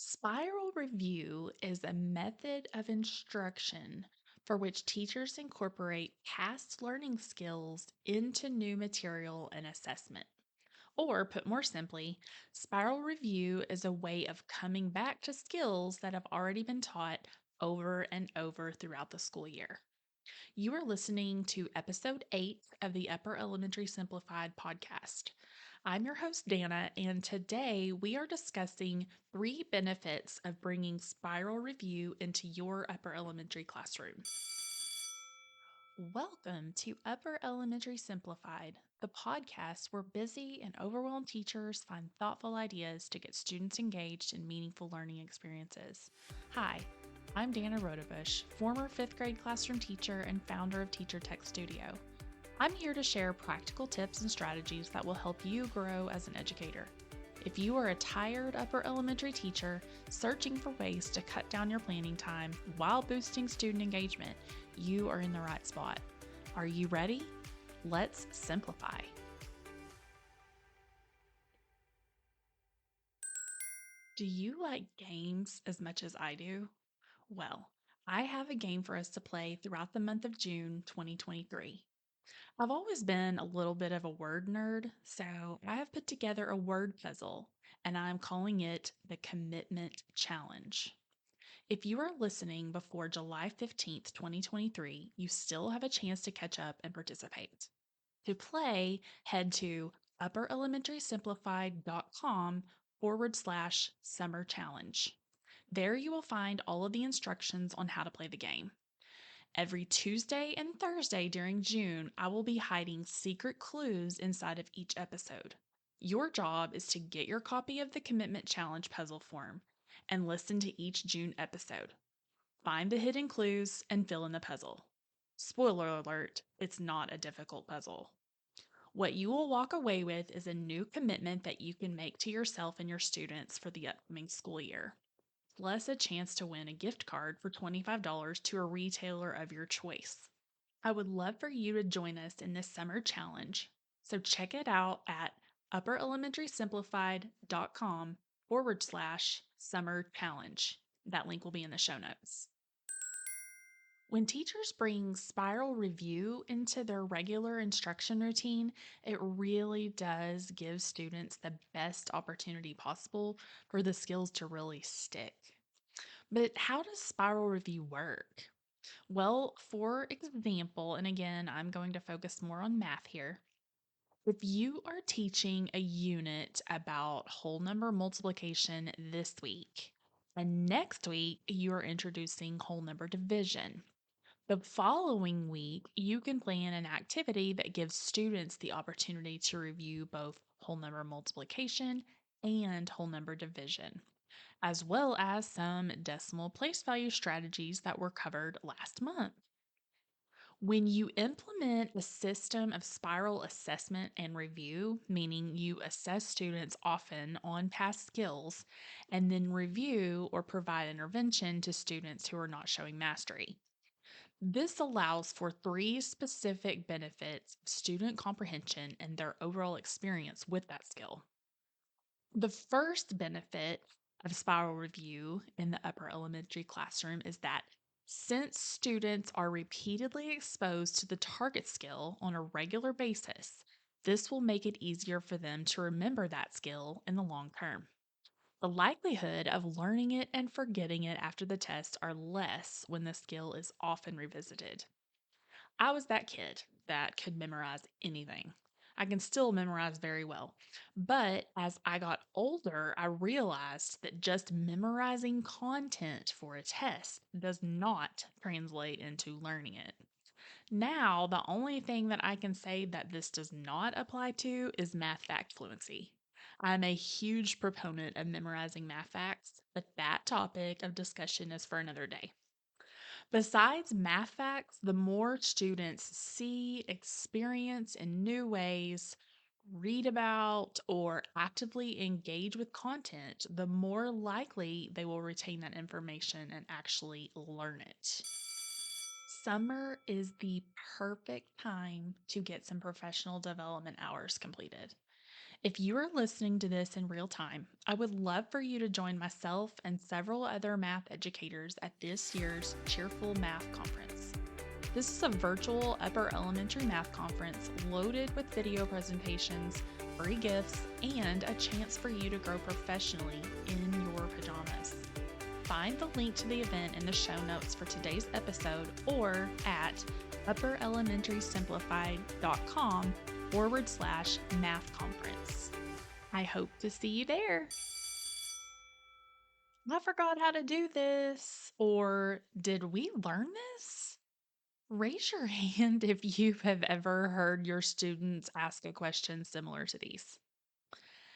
Spiral review is a method of instruction for which teachers incorporate past learning skills into new material and assessment. Or, put more simply, spiral review is a way of coming back to skills that have already been taught over and over throughout the school year. You are listening to episode 8 of the Upper Elementary Simplified podcast. I'm your host, Danna, and today we are discussing 3 benefits of bringing spiral review into your upper elementary classroom. Welcome to Upper Elementary Simplified, the podcast where busy and overwhelmed teachers find thoughtful ideas to get students engaged in meaningful learning experiences. Hi, I'm Danna Rodebush, former 5th grade classroom teacher and founder of Teacher Tech Studio. I'm here to share practical tips and strategies that will help you grow as an educator. If you are a tired upper elementary teacher searching for ways to cut down your planning time while boosting student engagement, you are in the right spot. Are you ready? Let's simplify. Do you like games as much as I do? Well, I have a game for us to play throughout the month of June 2023. I've always been a little bit of a word nerd, so I have put together a word puzzle and I'm calling it the Commitment Challenge. If you are listening before July 15th, 2023, you still have a chance to catch up and participate. To play, head to upperelementarysimplified.com/summer challenge. There you will find all of the instructions on how to play the game. Every Tuesday and Thursday during June, I will be hiding secret clues inside of each episode. Your job is to get your copy of the Commitment Challenge puzzle form and listen to each June episode. Find the hidden clues and fill in the puzzle. Spoiler alert, it's not a difficult puzzle. What you will walk away with is a new commitment that you can make to yourself and your students for the upcoming school year, plus a chance to win a gift card for $25 to a retailer of your choice. I would love for you to join us in this summer challenge, so check it out at upperelementarysimplified.com/summer challenge. That link will be in the show notes. When teachers bring spiral review into their regular instruction routine, it really does give students the best opportunity possible for the skills to really stick. But how does spiral review work? Well, for example, and again, I'm going to focus more on math here. If you are teaching a unit about whole number multiplication this week, and next week you are introducing whole number division, the following week, you can plan an activity that gives students the opportunity to review both whole number multiplication and whole number division, as well as some decimal place value strategies that were covered last month. When you implement a system of spiral assessment and review, meaning you assess students often on past skills and then review or provide intervention to students who are not showing mastery, this allows for 3 specific benefits of student comprehension and their overall experience with that skill. The first benefit of spiral review in the upper elementary classroom is that since students are repeatedly exposed to the target skill on a regular basis, this will make it easier for them to remember that skill in the long term. The likelihood of learning it and forgetting it after the test are less when the skill is often revisited. I was that kid that could memorize anything. I can still memorize very well. But as I got older, I realized that just memorizing content for a test does not translate into learning it. Now, the only thing that I can say that this does not apply to is math fact fluency. I'm a huge proponent of memorizing math facts, but that topic of discussion is for another day. Besides math facts, the more students see, experience in new ways, read about, or actively engage with content, the more likely they will retain that information and actually learn it. Summer is the perfect time to get some professional development hours completed. If you are listening to this in real time, I would love for you to join myself and several other math educators at this year's Cheerful Math Conference. This is a virtual upper elementary math conference loaded with video presentations, free gifts, and a chance for you to grow professionally in your pajamas. Find the link to the event in the show notes for today's episode or at upperelementarysimplified.com/math conference. I hope to see you there. I forgot how to do this. Or did we learn this? Raise your hand if you have ever heard your students ask a question similar to these.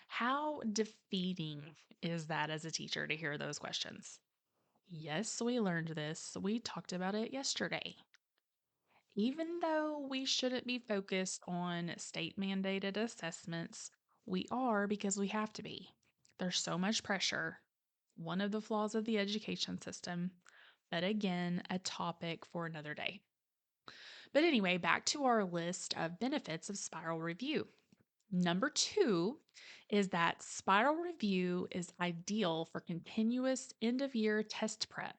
How defeating is that as a teacher to hear those questions? Yes, we learned this. We talked about it yesterday. Even though we shouldn't be focused on state mandated assessments, we are because we have to be. There's so much pressure. One of the flaws of the education system, but again, a topic for another day. But anyway, back to our list of benefits of spiral review. Number two is that spiral review is ideal for continuous end of year test prep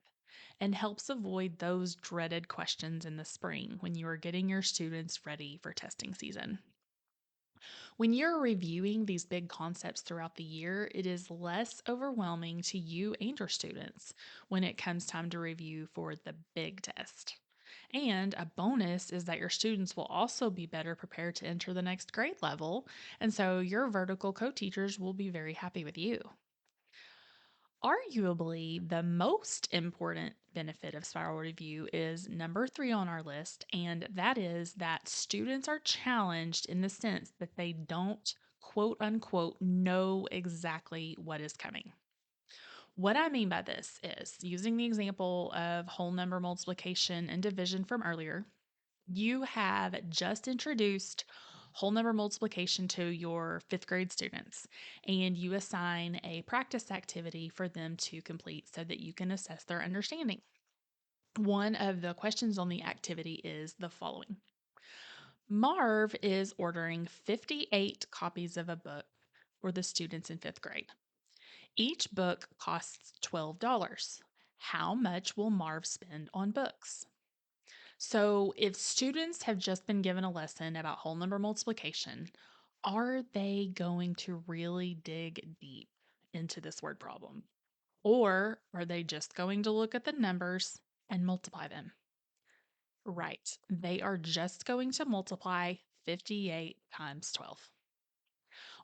and helps avoid those dreaded questions in the spring when you are getting your students ready for testing season. When you're reviewing these big concepts throughout the year, it is less overwhelming to you and your students when it comes time to review for the big test. And a bonus is that your students will also be better prepared to enter the next grade level, and so your vertical co teachers will be very happy with you. Arguably, the most important benefit of spiral review is number three on our list, and that is that students are challenged in the sense that they don't quote unquote know exactly what is coming. What I mean by this is using the example of whole number multiplication and division from earlier, you have just introduced whole number multiplication to your fifth grade students, and you assign a practice activity for them to complete so that you can assess their understanding. One of the questions on the activity is the following: Marv is ordering 58 copies of a book for the students in fifth grade. Each book costs $12. How much will Marv spend on books? So, if students have just been given a lesson about whole number multiplication, are they going to really dig deep into this word problem? Or are they just going to look at the numbers and multiply them? Right, they are just going to multiply 58 times 12.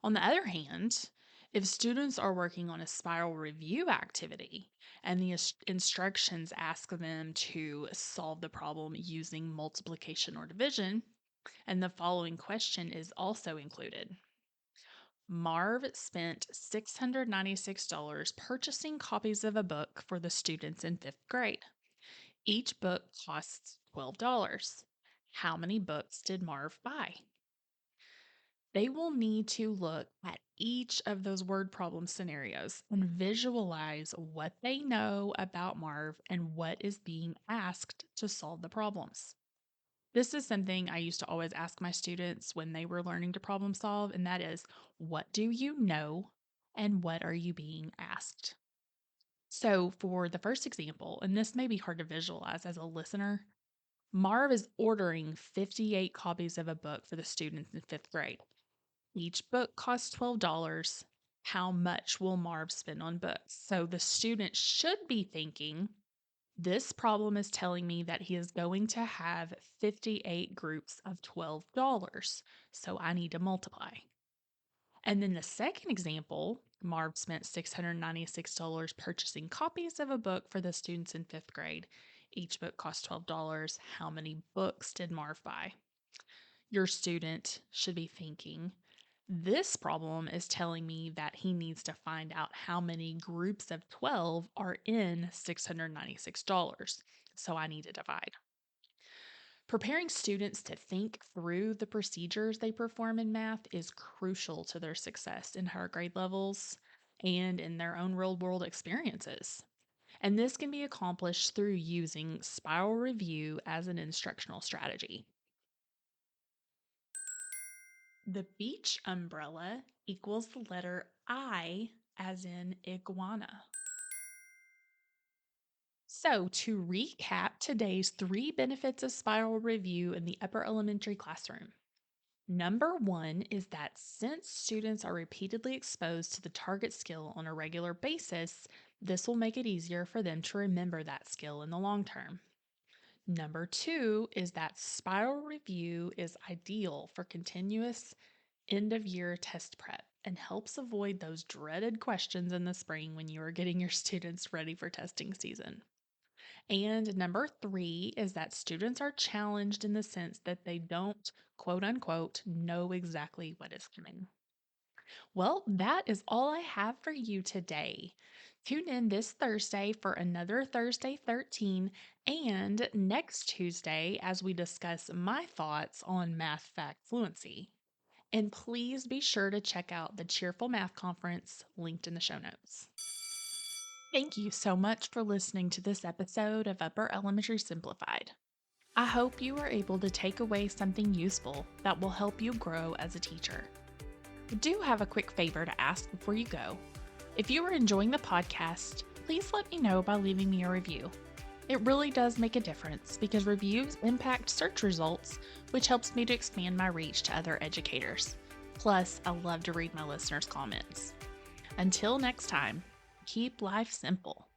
On the other hand, if students are working on a spiral review activity and the instructions ask them to solve the problem using multiplication or division, and the following question is also included: Marv spent $696 purchasing copies of a book for the students in fifth grade. Each book costs $12. How many books did Marv buy? They will need to look at each of those word problem scenarios and visualize what they know about Marv and what is being asked to solve the problems. This is something I used to always ask my students when they were learning to problem solve, and that is, what do you know and what are you being asked? So, for the first example, and this may be hard to visualize as a listener, Marv is ordering 58 copies of a book for the students in fifth grade. Each book costs $12. How much will Marv spend on books? So the student should be thinking, this problem is telling me that he is going to have 58 groups of $12. So I need to multiply. And then the second example, Marv spent $696 purchasing copies of a book for the students in fifth grade. Each book cost $12. How many books did Marv buy? Your student should be thinking, this problem is telling me that he needs to find out how many groups of 12 are in $696. So I need to divide. Preparing students to think through the procedures they perform in math is crucial to their success in higher grade levels and in their own real world experiences. And this can be accomplished through using spiral review as an instructional strategy. The beach umbrella equals the letter I as in iguana. So, to recap today's 3 benefits of spiral review in the upper elementary classroom. Number one is that since students are repeatedly exposed to the target skill on a regular basis, this will make it easier for them to remember that skill in the long term. Number two is that spiral review is ideal for continuous end of year test prep and helps avoid those dreaded questions in the spring when you are getting your students ready for testing season. And number three is that students are challenged in the sense that they don't, quote unquote, know exactly what is coming. Well, that is all I have for you today. Tune in this Thursday for another Thursday 13 and next Tuesday as we discuss my thoughts on math fact fluency. And please be sure to check out the Cheerful Math Conference linked in the show notes. Thank you so much for listening to this episode of Upper Elementary Simplified. I hope you are able to take away something useful that will help you grow as a teacher. I do have a quick favor to ask before you go. If you are enjoying the podcast, please let me know by leaving me a review. It really does make a difference because reviews impact search results, which helps me to expand my reach to other educators. Plus, I love to read my listeners' comments. Until next time, keep life simple.